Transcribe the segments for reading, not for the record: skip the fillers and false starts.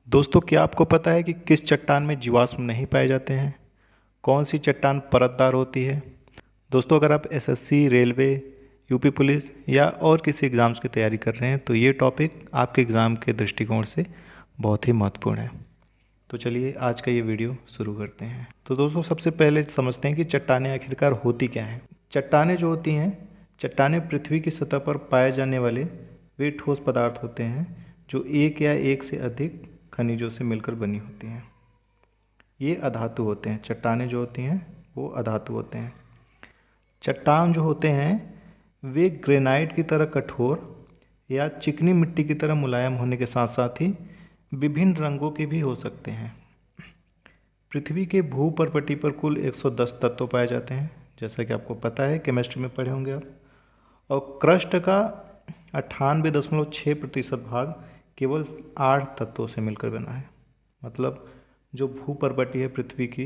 दोस्तों, क्या आपको पता है कि किस चट्टान में जीवाश्म नहीं पाए जाते हैं? कौन सी चट्टान परतदार होती है? दोस्तों, अगर आप एसएससी, रेलवे, यूपी पुलिस या और किसी एग्ज़ाम्स की तैयारी कर रहे हैं तो ये टॉपिक आपके एग्ज़ाम के दृष्टिकोण से बहुत ही महत्वपूर्ण है। तो चलिए आज का ये वीडियो शुरू करते हैं। तो दोस्तों, सबसे पहले समझते हैं कि चट्टानें आखिरकार होती क्या हैं। चट्टानें जो होती हैं, चट्टानें पृथ्वी की सतह पर पाए जाने वाले वे ठोस पदार्थ होते हैं जो एक या एक से अधिक खनिजों से मिलकर बनी होती हैं। ये अधातु होते हैं। चट्टानें जो होती हैं वो अधातु होते हैं। चट्टान जो होते हैं वे ग्रेनाइट की तरह कठोर या चिकनी मिट्टी की तरह मुलायम होने के साथ साथ ही विभिन्न रंगों के भी हो सकते हैं। पृथ्वी के भूपर्पटी पर कुल 110 तत्व पाए जाते हैं, जैसा कि आपको पता है, केमिस्ट्री में पढ़े होंगे आप। और क्रस्ट का 98.6% भाग केवल 8 तत्वों से मिलकर बना है। मतलब जो भूपर्पटी है पृथ्वी की,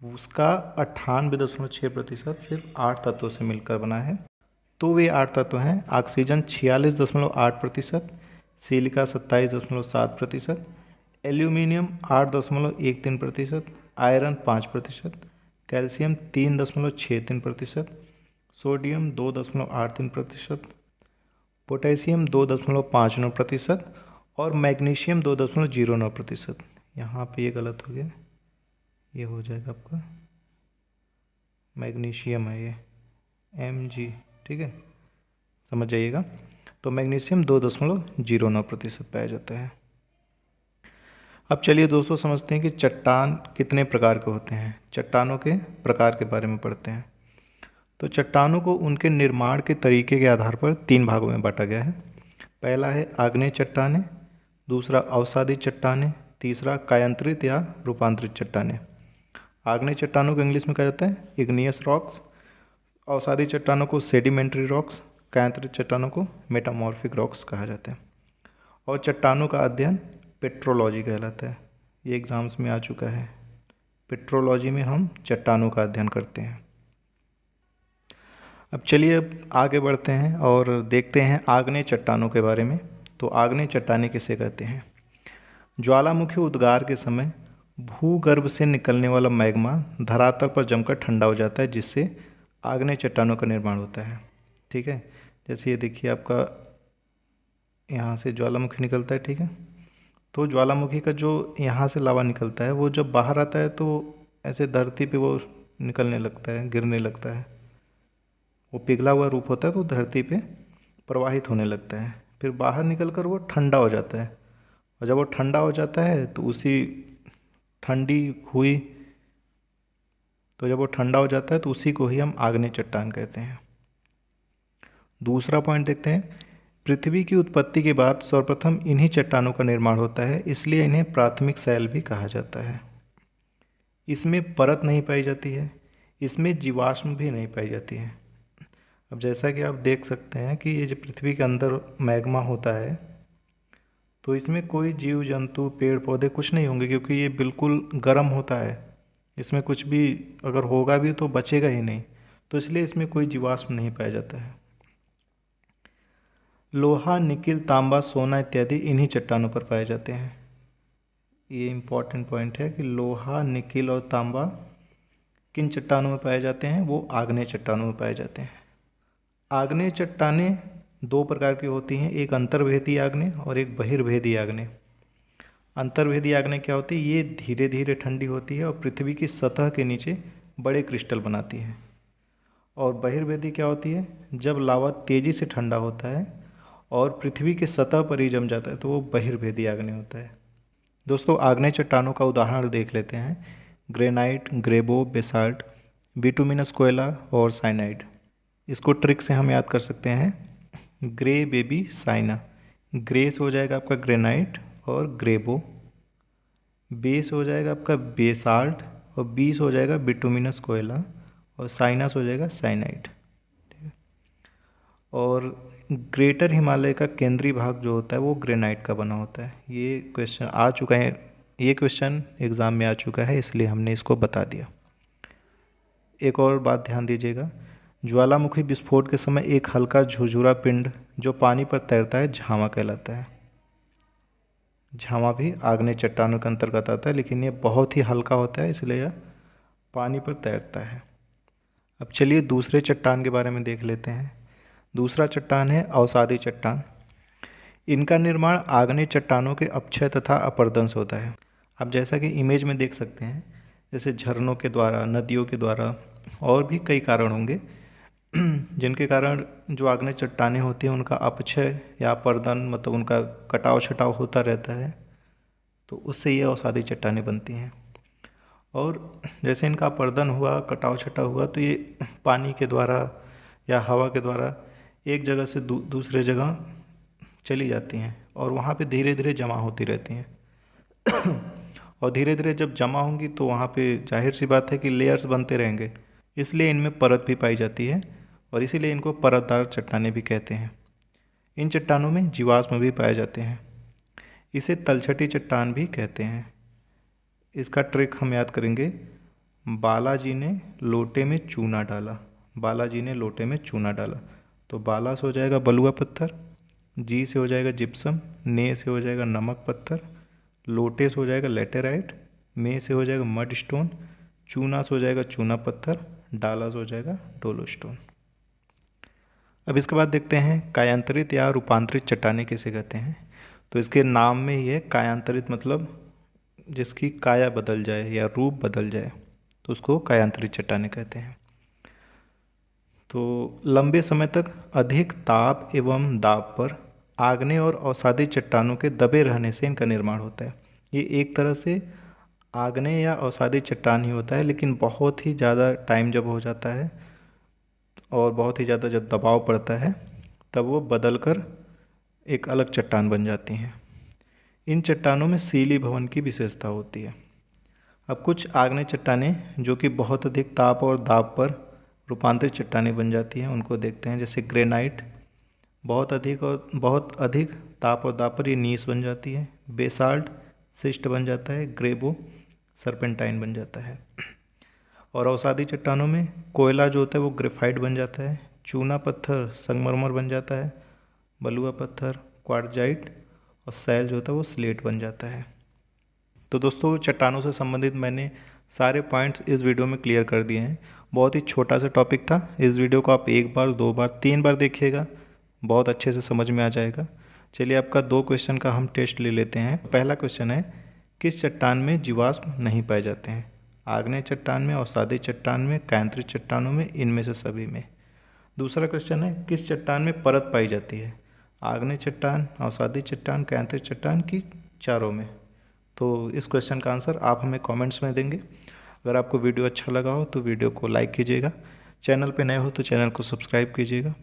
उसका 98.6% सिर्फ 8 तत्वों से मिलकर बना है। तो वे 8 तत्व हैं: oxygen 46.8%, silica 27.7%, aluminium 8.13%, iron 5%, calcium 3.63%, sodium 2.83%, potassium 2.59% और मैग्नीशियम 2.09%। यहाँ पे ये गलत हो गया, ये हो जाएगा आपका मैग्नीशियम है, ये Mg, ठीक है, समझ जाइएगा। तो मैग्नीशियम 2.09% पाया जाता है। अब चलिए दोस्तों समझते हैं कि चट्टान कितने प्रकार के होते हैं। चट्टानों के प्रकार के बारे में पढ़ते हैं। तो चट्टानों को उनके निर्माण के तरीके के आधार पर 3 भागों में बांटा गया है। पहला है आग्नेय चट्टानें, दूसरा अवसादी चट्टानें, तीसरा कायांतरित या रूपांतरित चट्टानें। आग्नेय चट्टानों को इंग्लिश में कहा जाता है इग्नियस रॉक्स, अवसादी चट्टानों को सेडिमेंट्री रॉक्स, कायांतरित चट्टानों को मेटामॉर्फिक रॉक्स कहा जाता है। और चट्टानों का अध्ययन पेट्रोलॉजी कहलाता है। ये एग्ज़ाम्स में आ चुका है। पेट्रोलॉजी में हम चट्टानों का अध्ययन करते हैं। अब चलिए अब आगे बढ़ते हैं और देखते हैं आग्नेय चट्टानों के बारे में। तो आग्नेय चट्टानें किसे कहते हैं? ज्वालामुखी उद्गार के समय भूगर्भ से निकलने वाला मैग्मा धरातल पर जमकर ठंडा हो जाता है, जिससे आग्नेय चट्टानों का निर्माण होता है। ठीक है, जैसे ये देखिए आपका यहाँ से ज्वालामुखी निकलता है, ठीक है। तो ज्वालामुखी का जो यहाँ से लावा निकलता है वो जब बाहर आता है तो ऐसे धरती पे वो निकलने लगता है, गिरने लगता है। वो पिघला हुआ रूप होता है तो धरती पे प्रवाहित होने लगता है। फिर बाहर निकल कर वो ठंडा हो जाता है, और जब वो ठंडा हो जाता है तो उसी ठंडी हुई तो जब वो ठंडा हो जाता है तो उसी को ही हम आग्नेय चट्टान कहते हैं। दूसरा पॉइंट देखते हैं। पृथ्वी की उत्पत्ति के बाद सर्वप्रथम इन्हीं चट्टानों का निर्माण होता है, इसलिए इन्हें प्राथमिक शैल भी कहा जाता है। इसमें परत नहीं पाई जाती है, इसमें जीवाश्म भी नहीं पाई जाती है। अब जैसा कि आप देख सकते हैं कि ये जो पृथ्वी के अंदर मैग्मा होता है तो इसमें कोई जीव जंतु, पेड़ पौधे कुछ नहीं होंगे, क्योंकि ये बिल्कुल गर्म होता है। इसमें कुछ भी अगर होगा भी तो बचेगा ही नहीं, तो इसलिए इसमें कोई जीवाश्म नहीं पाया जाता है। लोहा, निकिल, तांबा, सोना इत्यादि इन्हीं चट्टानों पर पाए जाते हैं। ये इम्पॉर्टेंट पॉइंट है कि लोहा, निकिल और तांबा किन चट्टानों में पाए जाते हैं? वो आग्नेय चट्टानों में पाए जाते हैं। आग्नेय चट्टानें 2 प्रकार की होती हैं, एक अंतर्वेदी आग्नेय और एक बहिर्वेदी आग्नेय। अंतर्वेदी आग्नेय क्या होती है? ये धीरे धीरे ठंडी होती है और पृथ्वी की सतह के नीचे बड़े क्रिस्टल बनाती है। और बहिर्वेदी क्या होती है? जब लावा तेज़ी से ठंडा होता है और पृथ्वी के सतह पर ही जम जाता है तो वो बहिर्वेदी आग्नेय होता है। दोस्तों, आग्नेय चट्टानों का उदाहरण देख लेते हैं। ग्रेनाइट, ग्रेबो, बेसाल्ट, बिटुमिनस कोयला और साइनाइड। इसको ट्रिक से हम याद कर सकते हैं। ग्रे बेबी साइना, ग्रे से हो जाएगा आपका ग्रेनाइट और ग्रेबो, बेस हो जाएगा आपका बेसाल्ट और बीस हो जाएगा बिटुमिनस कोयला और साइनस हो जाएगा साइनाइड। ठीक है। और ग्रेटर हिमालय का केंद्रीय भाग जो होता है वो ग्रेनाइट का बना होता है। ये क्वेश्चन आ चुका है, ये क्वेश्चन एग्ज़ाम में आ चुका है, इसलिए हमने इसको बता दिया। एक और बात ध्यान दीजिएगा। ज्वालामुखी विस्फोट के समय एक हल्का झुरझुरा पिंड जो पानी पर तैरता है झामा कहलाता है। झामा भी आग्नेय चट्टानों के अंतर्गत आता है, लेकिन ये बहुत ही हल्का होता है, इसलिए यह पानी पर तैरता है। अब चलिए दूसरे चट्टान के बारे में देख लेते हैं। दूसरा चट्टान है अवसादी चट्टान। इनका निर्माण आग्नेय चट्टानों के अपक्षय तथा अपरदन से होता है। आप जैसा कि इमेज में देख सकते हैं, जैसे झरनों के द्वारा, नदियों के द्वारा, और भी कई कारण होंगे जिनके कारण जो आग्नेय चट्टानें होती हैं उनका अपक्षय या अपरदन, मतलब उनका कटाव छटाव होता रहता है, तो उससे ये अवसादी चट्टानें बनती हैं। और जैसे इनका अपरदन हुआ, कटाव छटाव हुआ, तो ये पानी के द्वारा या हवा के द्वारा एक जगह से दूसरे जगह चली जाती हैं और वहाँ पे धीरे धीरे जमा होती रहती हैं और धीरे धीरे जब जमा होंगी तो वहाँ पे जाहिर सी बात है कि लेयर्स बनते रहेंगे, इसलिए इनमें परत भी पाई जाती है और इसीलिए इनको परतदार चट्टानें भी कहते हैं। इन चट्टानों में जीवाश्म भी पाए जाते हैं। इसे तलछटी चट्टान भी कहते हैं। इसका ट्रिक हम याद करेंगे, बालाजी ने लोटे में चूना डाला। बालाजी ने लोटे में चूना डाला, तो बाला से हो जाएगा बलुआ पत्थर, जी से हो जाएगा जिप्सम, ने से हो जाएगा नमक पत्थर, लोटे से हो जाएगा लेटेराइट, में से हो जाएगा मड स्टोन, चूना से हो जाएगा चूना पत्थर, डाला से हो जाएगा डोलो स्टोन। अब इसके बाद देखते हैं कायांतरित या रूपांतरित चट्टानें किसे कहते हैं। तो इसके नाम में ही है कायांतरित, मतलब जिसकी काया बदल जाए या रूप बदल जाए, तो उसको कायांतरित चट्टानें कहते हैं। तो लंबे समय तक अधिक ताप एवं दाब पर आग्नेय और अवसादी चट्टानों के दबे रहने से इनका निर्माण होता है। ये एक तरह से आग्नेय या अवसादी चट्टान ही होता है, लेकिन बहुत ही ज़्यादा टाइम जब हो जाता है और बहुत ही ज़्यादा जब दबाव पड़ता है, तब वो बदलकर एक अलग चट्टान बन जाती हैं। इन चट्टानों में सीली भवन की विशेषता होती है। अब कुछ आग्नेय चट्टानें जो कि बहुत अधिक ताप और दाब पर रूपांतरित चट्टानें बन जाती हैं, उनको देखते हैं। जैसे ग्रेनाइट, बहुत अधिक ताप और दाब पर ये नीस बन जाती है। बेसाल्ट शिस्ट बन जाता है। ग्रेबो सर्पेंटाइन बन जाता है। और अवसादी चट्टानों में कोयला जो होता है वो ग्रेफाइट बन जाता है। चूना पत्थर संगमरमर बन जाता है। बलुआ पत्थर क्वार्टजाइट, और सैल जो होता है वो स्लेट बन जाता है। तो दोस्तों, चट्टानों से संबंधित मैंने सारे पॉइंट्स इस वीडियो में क्लियर कर दिए हैं। बहुत ही छोटा सा टॉपिक था। इस वीडियो को आप 1 बार, 2 बार, 3 बार देखिएगा, बहुत अच्छे से समझ में आ जाएगा। चलिए, आपका 2 क्वेश्चन का हम टेस्ट ले लेते हैं। पहला क्वेश्चन है, किस चट्टान में जीवाश्म नहीं पाए जाते हैं? आग्नेय चट्टान में, अवसादी चट्टान में, कायांतरित चट्टानों में, इनमें से सभी में। दूसरा क्वेश्चन है, किस चट्टान में परत पाई जाती है? आग्नेय चट्टान, अवसादी चट्टान, कायांतरित चट्टान की चारों में। तो इस क्वेश्चन का आंसर आप हमें कमेंट्स में देंगे। अगर आपको वीडियो अच्छा लगा हो तो वीडियो को लाइक कीजिएगा। चैनल पे नए हो तो चैनल को सब्सक्राइब कीजिएगा,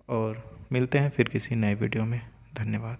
और मिलते हैं फिर किसी नए वीडियो में। धन्यवाद।